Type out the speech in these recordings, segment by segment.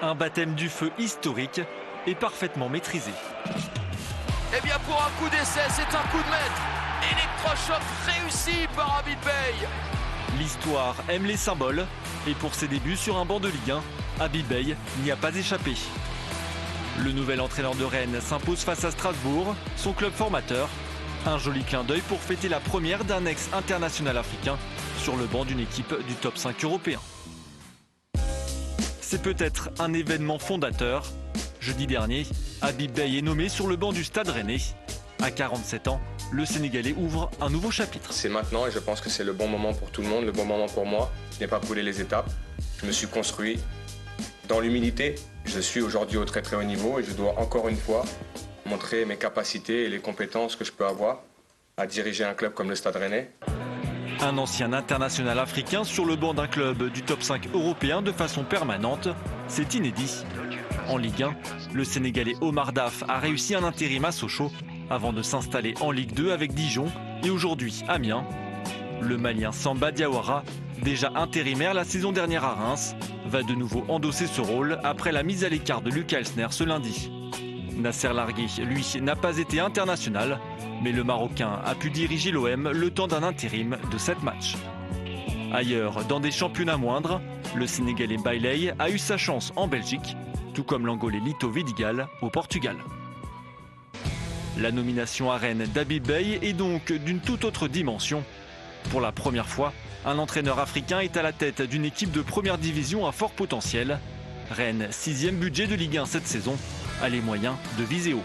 Un baptême du feu historique et parfaitement maîtrisé. Eh bien pour un coup d'essai, c'est un coup de maître. Électrochoc réussi par Habib Beye. L'histoire aime les symboles et pour ses débuts sur un banc de Ligue 1, Habib Beye n'y a pas échappé. Le nouvel entraîneur de Rennes s'impose face à Strasbourg, son club formateur. Un joli clin d'œil pour fêter la première d'un ex-international africain sur le banc d'une équipe du top 5 européen. C'est peut-être un événement fondateur. Jeudi dernier, Habib Beye est nommé sur le banc du Stade Rennais. À 47 ans, le Sénégalais ouvre un nouveau chapitre. C'est maintenant et je pense que c'est le bon moment pour tout le monde, le bon moment pour moi. Je n'ai pas brûlé les étapes. Je me suis construit dans l'humilité. Je suis aujourd'hui au très haut niveau et je dois encore une fois montrer mes capacités et les compétences que je peux avoir à diriger un club comme le Stade Rennais. Un ancien international africain sur le banc d'un club du top 5 européen de façon permanente, c'est inédit. En Ligue 1, le Sénégalais Omar Daf a réussi un intérim à Sochaux avant de s'installer en Ligue 2 avec Dijon et aujourd'hui Amiens. Le Malien Samba Diawara, déjà intérimaire la saison dernière à Reims, va de nouveau endosser ce rôle après la mise à l'écart de Lucas Elsner ce lundi. Nasser Largué, lui, n'a pas été international, mais le Marocain a pu diriger l'OM le temps d'un intérim de 7 matchs. Ailleurs, dans des championnats moindres, le Sénégalais Bailey a eu sa chance en Belgique, tout comme l'Angolais Lito Vidigal au Portugal. La nomination à Rennes d'Habib Beye est donc d'une toute autre dimension. Pour la première fois, un entraîneur africain est à la tête d'une équipe de première division à fort potentiel. Rennes, 6e budget de Ligue 1 cette saison, a les moyens de viser haut.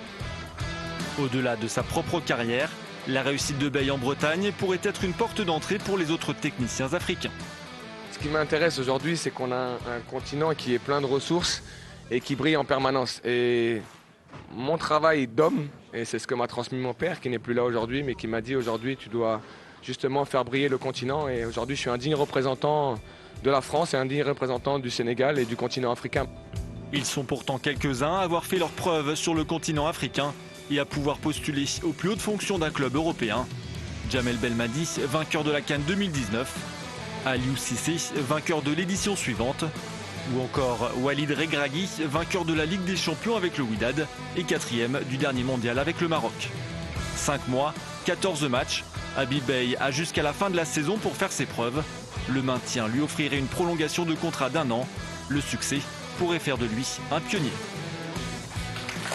Au-delà de sa propre carrière, la réussite de Beye en Bretagne pourrait être une porte d'entrée pour les autres techniciens africains. Ce qui m'intéresse aujourd'hui, c'est qu'on a un continent qui est plein de ressources et qui brille en permanence. Et mon travail d'homme, et c'est ce que m'a transmis mon père, qui n'est plus là aujourd'hui, mais qui m'a dit aujourd'hui, tu dois justement faire briller le continent. Et aujourd'hui, je suis un digne représentant de la France et un digne représentant du Sénégal et du continent africain. Ils sont pourtant quelques-uns à avoir fait leurs preuves sur le continent africain et à pouvoir postuler aux plus hautes fonctions d'un club européen. Jamel Belmadi, vainqueur de la CAN 2019. Aliou Cissé, vainqueur de l'édition suivante. Ou encore Walid Regragui, vainqueur de la Ligue des Champions avec le Wydad et 4e du dernier mondial avec le Maroc. 5 mois, 14 matchs. Habib Beye a jusqu'à la fin de la saison pour faire ses preuves. Le maintien lui offrirait une prolongation de contrat d'1 an. Le succès pourrait faire de lui un pionnier.